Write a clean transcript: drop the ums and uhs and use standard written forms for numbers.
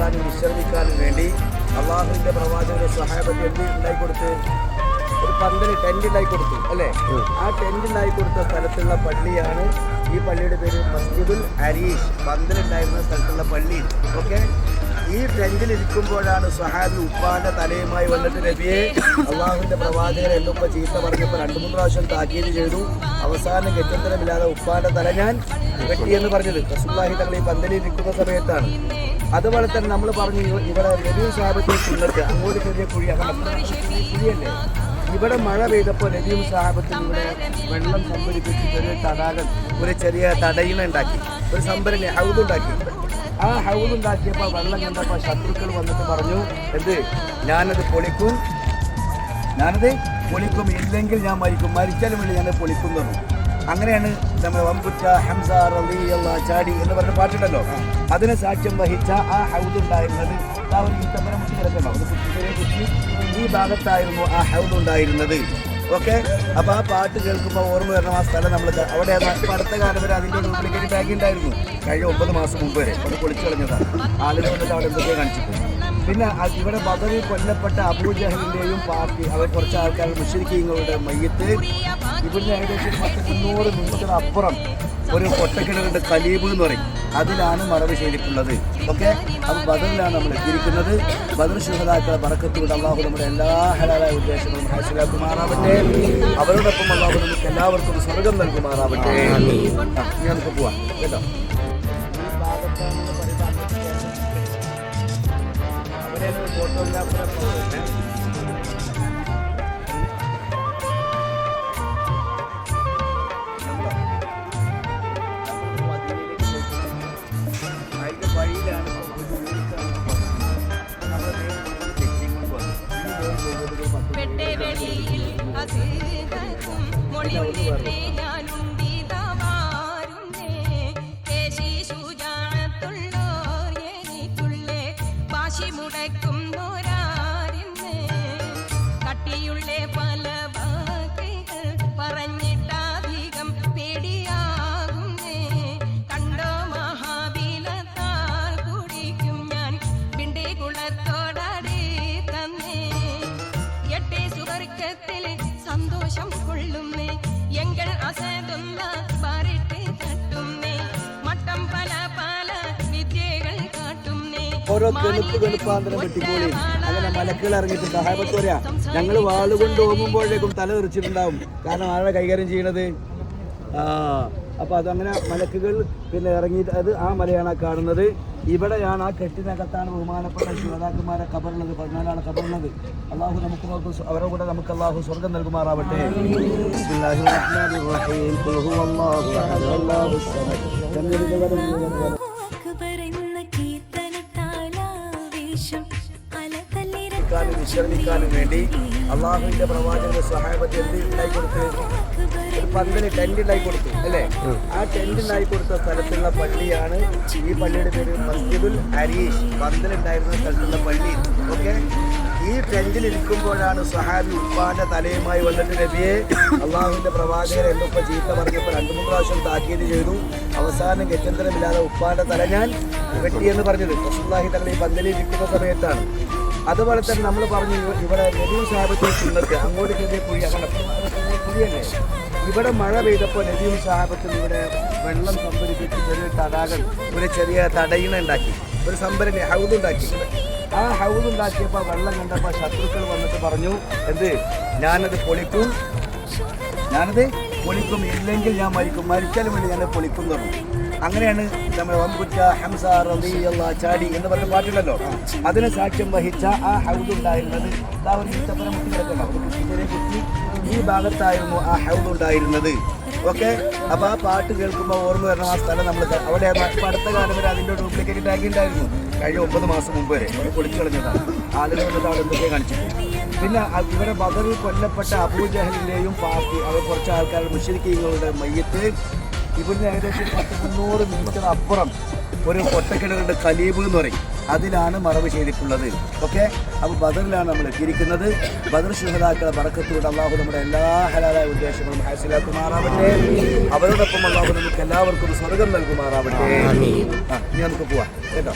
ഇരിക്കാനും വിശ്രമിക്കാനും വേണ്ടി അള്ളാഹുവിൻ്റെ പ്രവാചകന്റെ സഹാബത്ത് എന്ത് ഉണ്ടായി കൊടുത്ത് ഒരു പന്തല് ടെന്റ് ഉണ്ടായി കൊടുത്തു അല്ലേ? ആ ടെന്റ് ഉണ്ടായി കൊടുത്ത സ്ഥലത്തുള്ള പള്ളിയാണ് ഈ പള്ളിയുടെ പേര് മസ്ജിദുൽ അരീഷ്. പന്തലുണ്ടായിരുന്ന സ്ഥലത്തുള്ള പള്ളി. ഓക്കെ, ഈ ടെന്റിൽ ഇരിക്കുമ്പോഴാണ് സ്വഹാബി ഉപ്പാന്റെ തലയുമായി വന്നിട്ട് നബിയെ അള്ളാഹുവിന്റെ പ്രവാചകൻ എന്തൊക്കെ ചീത്ത പറഞ്ഞപ്പോൾ 2-3 പ്രാവശ്യം താക്കീത് ചെയ്തു. അവസാനം ഗത്യന്തരമില്ലാതെ ഉപ്പാന്റെ തല ഞാൻ വെട്ടിയെന്ന് പറഞ്ഞത് റസൂലുള്ളാഹി തങ്ങൾ ഈ പന്തലിൽ ഇരിക്കുന്ന സമയത്താണ്. അതുപോലെ തന്നെ നമ്മൾ പറഞ്ഞു ഇവിടെ നബി സാഹബത്തെ സുന്നത്ത് അങ്ങോട്ട് ചെറിയ കുഴിയല്ലേ, ഇവിടെ മഴ പെയ്തപ്പോൾ നബിയും സാഹബത്തും ഇവിടെ വെള്ളം സംഭരിപ്പിച്ചിട്ട് ഒരു തടാകം, ഒരു ചെറിയ തടയിണ ഉണ്ടാക്കി, ഒരു സംഭരണി ഹൗദുണ്ടാക്കി. ആ ഹൗദുണ്ടാക്കിയപ്പോൾ വെള്ളം കണ്ടപ്പോൾ ശത്രുക്കൾ വന്നിട്ട് പറഞ്ഞു എന്ത്, ഞാനത് പൊളിക്കും, ഇല്ലെങ്കിൽ ഞാൻ മരിച്ചാലും വേണ്ടി ഞാനത് പൊളിക്കും തന്നു. അങ്ങനെയാണ് നമ്മൾ വമ്പുറ്റ ഹംസ റളിയല്ലാഹു ചാടി എന്ന് പറഞ്ഞ പാട്ടുണ്ടല്ലോ, അതിനെ സാക്ഷ്യം വഹിച്ച ആ ഹൗദുണ്ടായിരുന്നത് ഈ ഭാഗത്തായിരുന്നു ആ ഹൗദുണ്ടായിരുന്നത്. ഓക്കെ, അപ്പോൾ ആ പാട്ട് കേൾക്കുമ്പോൾ ഓർമ്മ വരണം ആ സ്ഥലം. നമ്മൾ അവിടെ അടുത്ത കാലം വരെ അതിൻ്റെ ഡ്യൂപ്ലിക്കേറ്റ് ബാഗ് ഉണ്ടായിരുന്നു. കഴിഞ്ഞ 9 മാസം മുമ്പ് വരെ അത് പൊളിച്ചു കളഞ്ഞതാണ്. ആളുകൾ വന്നിട്ട് അവിടെ എന്തൊക്കെയാണ് കാണിച്ചിട്ടുണ്ട്. പിന്നെ ഇവിടെ ബദറിൽ കൊല്ലപ്പെട്ട അബൂജഹലിൻ്റെയും പാർട്ടി, അവർ കുറച്ച് ആൾക്കാർ മുശ്രിക്കീങ്ങളുടെ മയ്യത്ത് ഇവിടുന്ന് ഏകദേശം 300 മീറ്റർ അപ്പുറം ഒരു കൊട്ടക്കിണറുണ്ട്, കലീബ് എന്ന് പറയും, അതിലാണ് മറവ് ചെയ്തിട്ടുള്ളത്. ഓക്കെ, അപ്പോൾ ബദറിലാണ് നമ്മൾ എത്തിയിരിക്കുന്നത്. ബദർ ശുഹദാക്കളെ ബറക്കത്തുകൊണ്ട് അള്ളാഹു നമ്മുടെ എല്ലാ ഹലാലായ ഉദ്ദേശങ്ങളും ഹാസിലാക്കുമാറാവട്ടെ. അവരോടൊപ്പം അള്ളാഹു നമുക്ക് എല്ലാവർക്കും സ്വർഗം നൽകുമാറാവട്ടെ. ഇനി നമുക്ക് പോവാം കേട്ടോ. ഫോട്ടോഗ്രാഫറെ സന്തോഷം കൊള്ളുന്നേ എങ്കൾ അസതുന്ന പാരിട്ട് തട്ടുന്നേ മട്ടം പല പല വിദ്യകൾ കാട്ടുന്നേ. ഓരോ വെളുപ്പാന്തരം വെട്ടിപ്പോളി അങ്ങനെ മലക്കുകൾ ഇറങ്ങിയിട്ട് സഹാബത്ത് പറയാ, ഞങ്ങൾ വാളുകൊണ്ട് ഓങ്ങുമ്പോഴേക്കും തല തെറിച്ചിട്ടുണ്ടാവും. കാരണം ആരാ കൈകാര്യം ചെയ്യണത്? അപ്പോൾ അതങ്ങനെ മലക്കുകൾ പിന്നെ ഇറങ്ങിയിട്ട് അത് ആ മലയാണ് കാണുന്നത്. ഇവിടെയാണ് ആ കെട്ടിനകത്താണ് ബഹുമാനപ്പെട്ട ശുഹദാക്കന്മാരെ ഖബറുള്ളത്. 14 ഖബറുള്ളത്. അള്ളാഹു നമുക്ക് അവരുടെ കൂടെ നമുക്ക് അള്ളാഹു സ്വർഗം നൽകുമാറാവട്ടെ. വിശ്രമിക്കാനും വേണ്ടി അള്ളാഹുവിന്റെ പ്രവാചകന്റെ സഹാബത്ത് എന്ത് ഉണ്ടായി കൊടുത്ത് ഒരു പന്തല് ടെന്റ് ഉണ്ടായി കൊടുത്തു അല്ലേ? ആ ടെന്റ് ഉണ്ടായി കൊടുത്ത സ്ഥലത്തുള്ള പള്ളിയാണ് ഈ പള്ളിയുടെ പേര് മസ്ജിദുൽ അരീഷ്. പന്തലുണ്ടായിരുന്ന സ്ഥലത്തുള്ള പള്ളി. ഓക്കെ, ഈ ടെന്റിൽ ഇരിക്കുമ്പോഴാണ് സ്വഹാബി ഉപ്പാന്റെ തലയുമായി വന്നിട്ട് നബിയെ അള്ളാഹുവിന്റെ പ്രവാചകൻ എന്തൊക്കെ ചീത്ത പറഞ്ഞപ്പോൾ 2-3 പ്രാവശ്യം താക്കീത് ചെയ്തു. അവസാനം ഗത്യന്തരമില്ലാതെ ഉപ്പാന്റെ തല ഞാൻ വെട്ടിയെന്ന് പറഞ്ഞത് റസൂലുള്ളാഹി തങ്ങൾ ഈ പന്തലിൽ ഇരിക്കുന്ന സമയത്താണ്. അതുപോലെ തന്നെ നമ്മൾ പറഞ്ഞു ഇവിടെ നബി സാഹബത്തെ സുന്നത്ത് അങ്ങോട്ട് ചെറിയ കുഴിയല്ലേ, ഇവിടെ മഴ പെയ്തപ്പോൾ നബിയും സാഹബത്തും ഇവിടെ വെള്ളം സംഭരിപ്പിച്ചിട്ട് ഒരു തടാകം, ഒരു ചെറിയ തടയിണ ഉണ്ടാക്കി, ഒരു സംഭരണി ഹൗദുണ്ടാക്കി. ആ ഹൗദുണ്ടാക്കിയപ്പോൾ വെള്ളം കണ്ടപ്പോൾ ശത്രുക്കൾ വന്നിട്ട് പറഞ്ഞു എന്ത്, ഞാനത് പൊളിക്കും, ഇല്ലെങ്കിൽ ഞാൻ മരിച്ചാലും വേണ്ടി ഞാനത് പൊളിക്കും തന്നു. അങ്ങനെയാണ് നമ്മൾ വമ്പുറ്റ ഹംസ റളിയല്ലാഹു ചാടി എന്ന് പറഞ്ഞ പാട്ടുണ്ടല്ലോ, അതിനെ സാക്ഷ്യം വഹിച്ച ആ ഹൗദുണ്ടായിരുന്നത് ഈ ഭാഗത്തായിരുന്നു ആ ഹൗദുണ്ടായിരുന്നത്. ഓക്കെ, അപ്പോൾ ആ പാട്ട് കേൾക്കുമ്പോൾ ഓർമ്മ വരണം ആ സ്ഥലം. നമ്മൾ അവിടെ അടുത്ത കാലം വരെ അതിൻ്റെ ഡ്യൂപ്ലിക്കേറ്റ് ബാഗ് ഉണ്ടായിരുന്നു. കഴിഞ്ഞ 9 മാസം മുമ്പ് വരെ അത് പൊളിച്ചു കളഞ്ഞതാണ്. ആളുകൾ വന്നിട്ട് അവിടെ എന്തൊക്കെ കാണിച്ചിട്ടുണ്ട്. പിന്നെ ഇവിടെ ബദറിൽ കൊല്ലപ്പെട്ട അബൂജഹലിൻ്റെയും പാർട്ടി, അവർ കുറച്ച് ആൾക്കാർ മുശ്രിക്കീങ്ങളുടെ മയ്യത്ത് ഇവിടുന്ന് ഏകദേശം 300 മീറ്റർ അപ്പുറം ഒരു കൊട്ടക്കിണറുണ്ട്, കലീബ് എന്ന് പറയും, അതിലാണ് മറവ് ചെയ്തിട്ടുള്ളത്. ഓക്കെ, അപ്പോൾ ബദറിലാണ് നമ്മൾ എത്തിയിരിക്കുന്നത്. ബദർ ശുഹദാക്കളെ ബറക്കത്തുകൊണ്ട് അള്ളാഹു നമ്മുടെ എല്ലാ ഹലാലായ ഉദ്ദേശങ്ങളും ഹാസിലാക്കുമാറാവട്ടെ. അവരോടൊപ്പം അള്ളാഹു നമുക്ക് എല്ലാവർക്കും സ്വർഗം നൽകുമാറാവട്ടെ. ഇനി നമുക്ക് പോവാം കേട്ടോ.